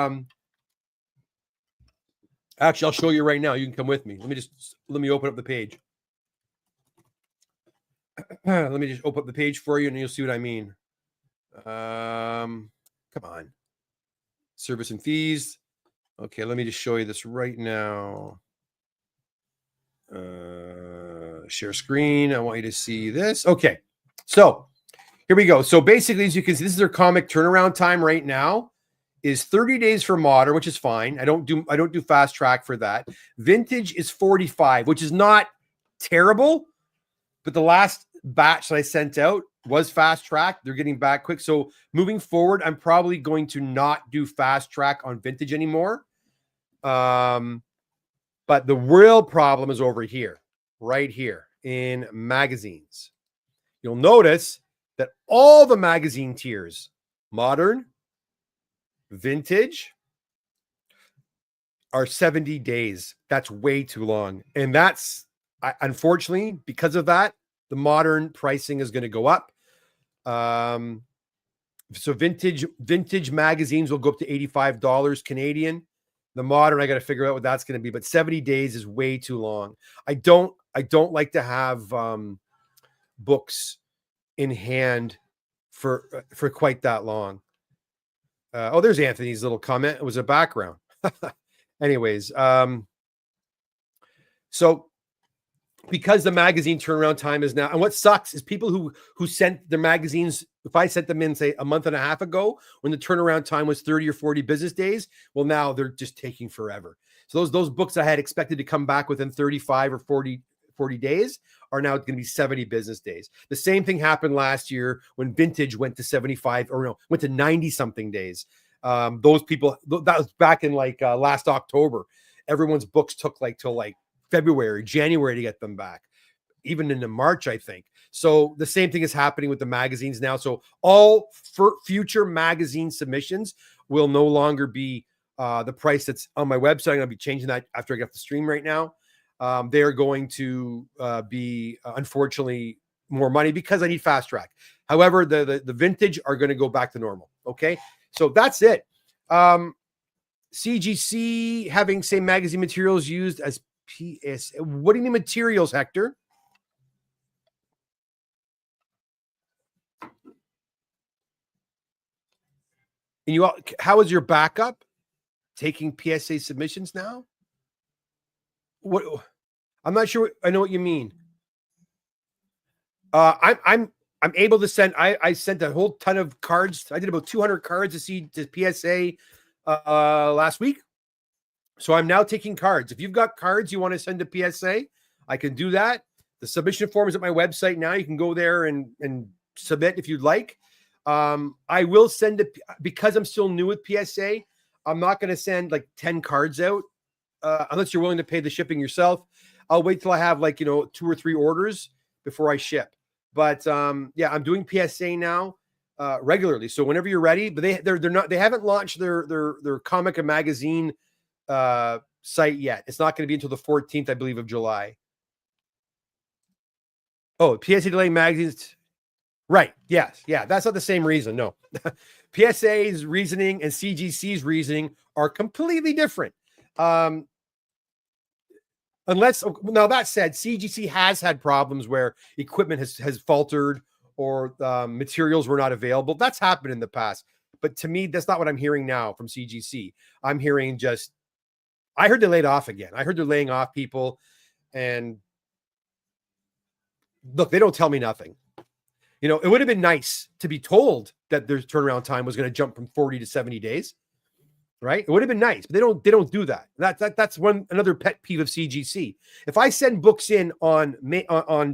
actually, I'll show you right now. You can come with me. Let me open up the page. Let me just open up the page for you and you'll see what I mean. Come on. Service and fees. Okay, let me just show you this right now. Share screen. I want you to see this. Okay, so here we go. So basically, as you can see, this is their comic turnaround time right now is 30 days for modern, which is fine. I don't do fast track for that. Vintage is 45, which is not terrible, but the last batch that I sent out was fast track. They're getting back quick. So moving forward, I'm probably going to not do fast track on vintage anymore. But the real problem is over here, right here in magazines. You'll notice that all the magazine tiers, modern, vintage, are 70 days. That's way too long. And that's, unfortunately, because of that, the modern pricing is going to go up. So vintage magazines will go up to $85 Canadian. The modern, I got to figure out what that's going to be, but 70 days is way too long. I don't like to have books in hand for quite that long. Oh, there's Anthony's little comment. It was a background. Anyways, so because the magazine turnaround time is now, and what sucks is people who sent their magazines, if I sent them in, say, a month and a half ago, when the turnaround time was 30 or 40 business days, well, now they're just taking forever. So those books I had expected to come back within 35 or 40 days are now going to be 70 business days. The same thing happened last year when vintage went to 75 or no, went to 90 something days. Those people, that was back in like last October. Everyone's books took like till like February, January to get them back, even into March, I think. So the same thing is happening with the magazines now. So all future magazine submissions will no longer be the price that's on my website. I'm going to be changing that after I get off the stream right now. They're going to be, unfortunately, more money because I need fast track. However, the vintage are going to go back to normal. Okay, so that's it. CGC having same magazine materials used as PS. What do you mean materials, Hector? And how is your backup taking PSA submissions now? What? I'm not sure. I know what you mean. I'm able to send. I sent a whole ton of cards. I did about 200 cards to PSA last week. So I'm now taking cards. If you've got cards you want to send to PSA, I can do that. The submission form is at my website now. You can go there and submit if you'd like. I will send it because I'm still new with PSA. I'm not going to send like 10 cards out unless you're willing to pay the shipping yourself. I'll wait till I have 2 or 3 orders before I ship. But yeah, I'm doing PSA now regularly. So whenever you're ready, but they haven't launched their comic and magazine site yet. It's not going to be until the 14th, I believe, of July. Oh, PSA delaying magazines. Right. Yes. Yeah. That's not the same reason. No. PSA's reasoning and CGC's reasoning are completely different. Now that said, CGC has had problems where equipment has faltered or materials were not available. That's happened in the past. But to me, that's not what I'm hearing now from CGC. I'm hearing I heard they laid off again. I heard they're laying off people. And look, they don't tell me nothing. It would have been nice to be told that their turnaround time was going to jump from 40 to 70 days, right? It would have been nice, but they don't do that. That's another pet peeve of CGC. If I send books in on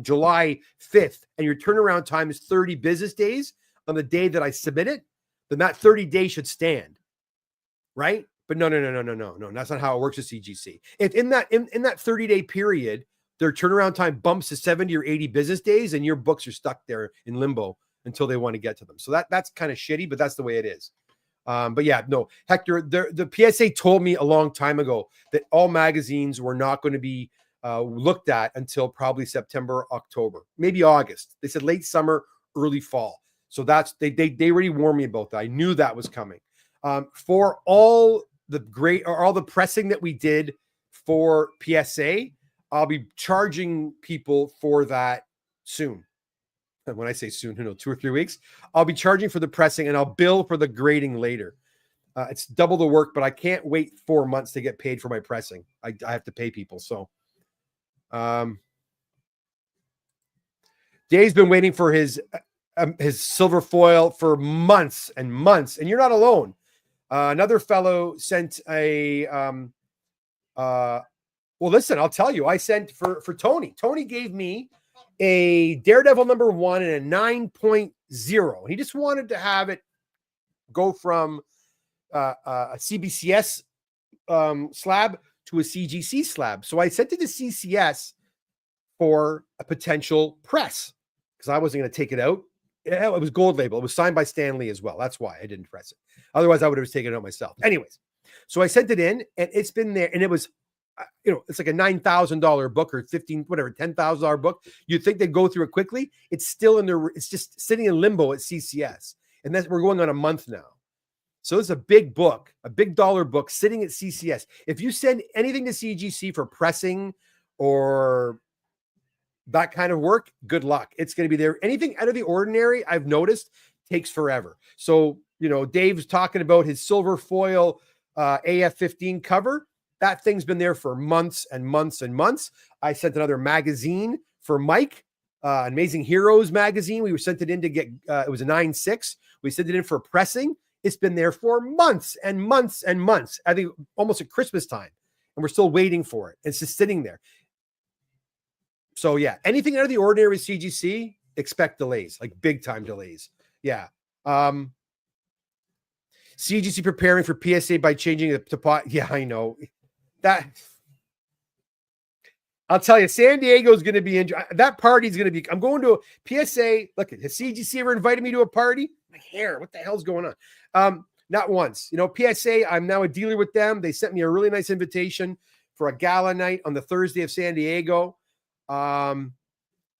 July 5th and your turnaround time is 30 business days on the day that I submit it, then that 30 days should stand, right? But no. That's not how it works with CGC. If in that 30-day period, their turnaround time bumps to 70 or 80 business days, and your books are stuck there in limbo until they want to get to them. So that's kind of shitty, but that's the way it is. But yeah, no, Hector, the PSA told me a long time ago that all magazines were not going to be looked at until probably September, October, maybe August. They said late summer, early fall. So they already warned me about that. I knew that was coming. For all the pressing that we did for PSA, I'll be charging people for that soon. And when I say soon, 2 or 3 weeks, I'll be charging for the pressing and I'll bill for the grading later. It's double the work, but I can't wait 4 months to get paid for my pressing. I have to pay people. So, Dave's been waiting for his silver foil for months and months, and you're not alone. Another fellow sent well, listen, I'll tell you, I sent for Tony. Tony gave me a Daredevil #1 and a 9.0. And he just wanted to have it go from a CBCS slab to a CGC slab. So I sent it to CCS for a potential press because I wasn't going to take it out. It was gold label. It was signed by Stan Lee as well. That's why I didn't press it. Otherwise, I would have taken it out myself. Anyways, so I sent it in, and it's been there, and it was it's like a $9,000 book or $10,000 book. You'd think they'd go through it quickly. It's still it's just sitting in limbo at CCS. And we're going on a month now. So it's a big book, a big dollar book sitting at CCS. If you send anything to CGC for pressing or that kind of work, good luck. It's going to be there. Anything out of the ordinary, I've noticed, takes forever. So, Dave's talking about his silver foil AF-15 cover. That thing's been there for months and months and months. I sent another magazine for Mike, Amazing Heroes magazine. We sent it in to get, it was a 9.6. We sent it in for pressing. It's been there for months and months and months. I think almost at Christmas time. And we're still waiting for it. It's just sitting there. So yeah, anything out of the ordinary with CGC, expect delays, like big time delays. Yeah. CGC preparing for PSA by changing it to pot. Yeah, I know. That I'll tell you, San Diego is going to be that party's going to be. I'm going to a PSA. Look, has CGC ever invited me to a party? My hair, what the hell's going on? Not once. PSA. I'm now a dealer with them. They sent me a really nice invitation for a gala night on the Thursday of San Diego. For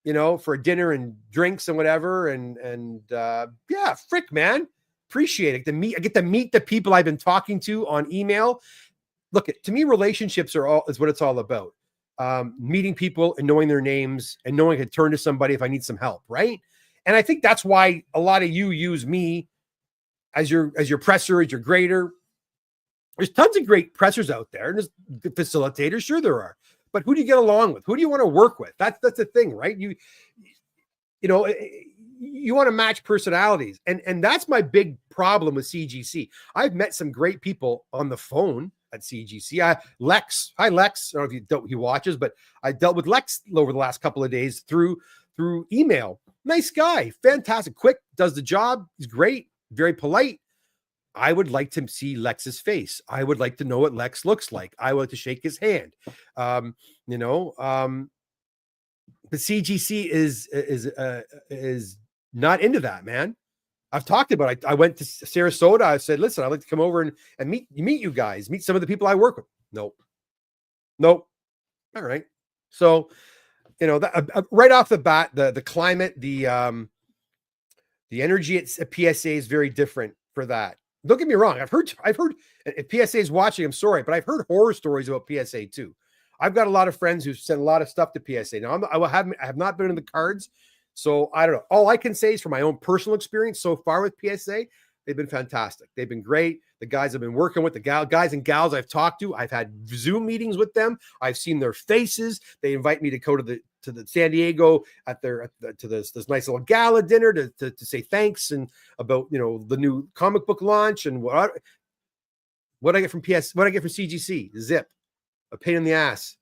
a dinner and drinks and whatever. And yeah, frick, man, appreciate it. I get to meet the people I've been talking to on email. Look, to me, relationships is what it's all about. Meeting people and knowing their names and knowing I can turn to somebody if I need some help, right? And I think that's why a lot of you use me as your presser, as your grader. There's tons of great pressers out there, and there's good facilitators. Sure, there are. But who do you get along with? Who do you want to work with? That's the thing, right? You know, you want to match personalities, and that's my big problem with CGC. I've met some great people on the phone at CGC. Lex, hi Lex. I don't know if he watches, but I dealt with Lex over the last couple of days through email. Nice guy, fantastic, quick, does the job. He's great, very polite. I would like to see Lex's face. I would like to know what Lex looks like. I would like to shake his hand. The CGC is not into that, man. I've talked about it. I went to Sarasota. I said, listen, I'd like to come over and meet you guys, meet some of the people I work with. Nope. All right. So, right off the bat, the climate, the energy at PSA is very different for that. Don't get me wrong. I've heard if PSA is watching, I'm sorry, but I've heard horror stories about PSA too. I've got a lot of friends who sent a lot of stuff to PSA. Now I have not been in the cards, so I don't know. All I can say is from my own personal experience so far with PSA, they've been fantastic. They've been great. The guys I've been working with, the guys and gals I've talked to, I've had Zoom meetings with them. I've seen their faces. They invite me to go to the San Diego to this nice little gala dinner to say thanks and about the new comic book launch and what I get from CGC. Zip, a pain in the ass.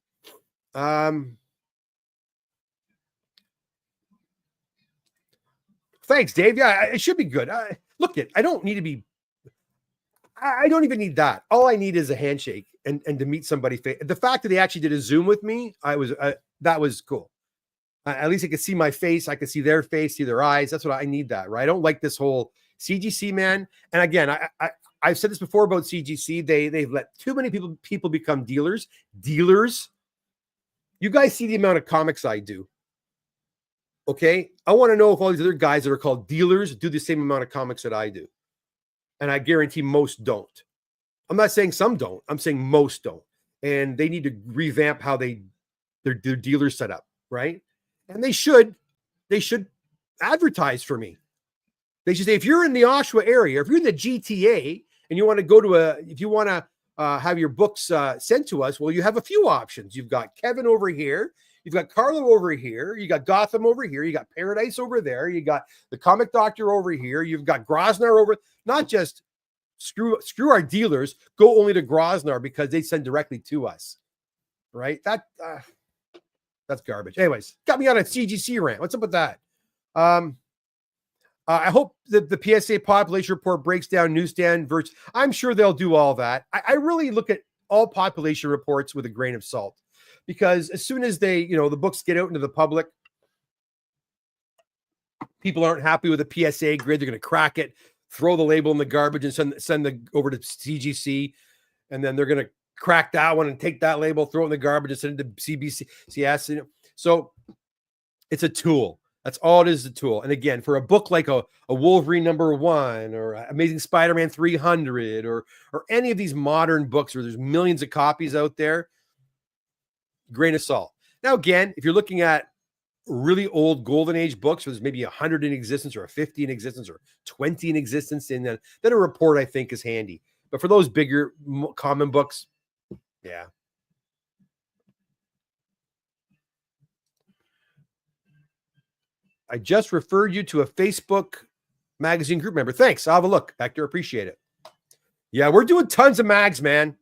Thanks, Dave. Yeah, it should be good. I don't need to be. I don't even need that. All I need is a handshake and to meet somebody. The fact that they actually did a Zoom with me, that was cool. At least I could see my face. I could see their face, see their eyes. That's what I need. That, right? I don't like this whole CGC, man. And again, I've said this before about CGC. They've let too many people become dealers. You guys see the amount of comics I do. Okay, I want to know if all these other guys that are called dealers do the same amount of comics that I do. And I guarantee most don't. I'm not saying some don't. I'm saying most don't. And they need to revamp how their dealers set up, right? And they should advertise for me. They should say, if you're in the Oshawa area, if you're in the GTA and you want to go if you want to have your books sent to us, well, you have a few options. You've got Kevin over here. You've got Carlo over here. You got Gotham over here. You got Paradise over there. You got the Comic Doctor over here. You've got Grosnar over. Not just screw our dealers. Go only to Grosnar because they send directly to us, right? That's garbage. Anyways, got me on a CGC rant. What's up with that? I hope that the PSA population report breaks down newsstand versus. I'm sure they'll do all that. I really look at all population reports with a grain of salt. Because as soon as the books get out into the public, people aren't happy with the PSA grid. They're going to crack it, throw the label in the garbage, and send over to CGC, and then they're going to crack that one and take that label, throw it in the garbage, and send it to CBCS. So it's a tool. That's all it is, a tool. And again, for a book like a Wolverine #1 or Amazing Spider-Man 300 or any of these modern books where there's millions of copies out there, grain of salt. Now, again, if you're looking at really old golden age books, where there's maybe 100 in existence or 50 in existence or 20 in existence, and then a report I think is handy. But for those bigger common books, yeah. I just referred you to a Facebook magazine group member. Thanks. I'll have a look, Hector. Appreciate it. Yeah, we're doing tons of mags, man.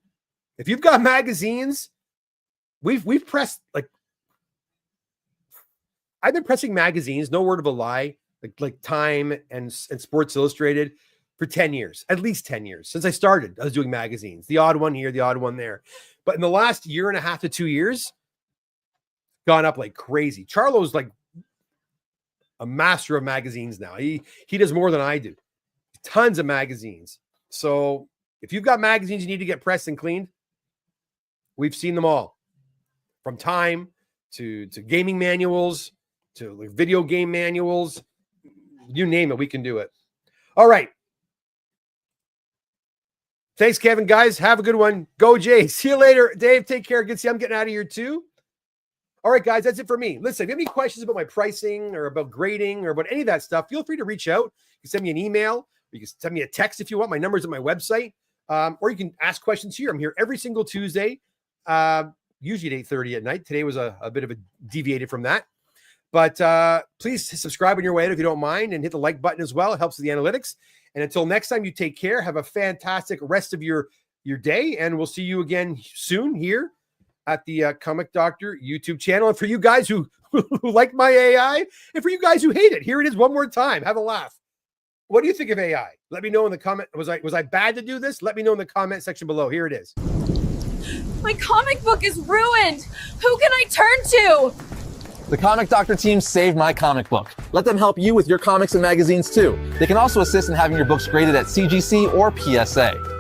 If you've got magazines, we've pressed, like, I've been pressing magazines, no word of a lie, like Time and Sports Illustrated for 10 years, at least 10 years. Since I started, I was doing magazines, the odd one here, the odd one there. But in the last year and a half to 2 years, gone up like crazy. Charlo's like a master of magazines now. He does more than I do. Tons of magazines. So if you've got magazines you need to get pressed and cleaned, we've seen them all. From Time to gaming manuals to like video game manuals, you name it, we can do it. All right. Thanks, Kevin. Guys, have a good one. Go, Jay. See you later. Dave, take care. Good to see you. I'm getting out of here too. All right, guys, that's it for me. Listen, if you have any questions about my pricing or about grading or about any of that stuff, feel free to reach out. You can send me an email You can send me a text if you want. My number's at my website. Or you can ask questions here. I'm here every single Tuesday, usually at 8:30 at night. Today was a bit of a deviated from that. But please subscribe on your way out if you don't mind, and hit the like button as well. It helps with the analytics. And until next time, you take care. Have a fantastic rest of your day, and we'll see you again soon here at the Comic Doctor YouTube channel. And for you guys who like my AI, and for you guys who hate it, here it is one more time. Have a laugh. What do you think of AI? Let me know in the comment. Was I bad to do this? Let me know in the comment section below. Here it is. My comic book is ruined. Who can I turn to? The Comic Doctor team saved my comic book. Let them help you with your comics and magazines too. They can also assist in having your books graded at CGC or PSA.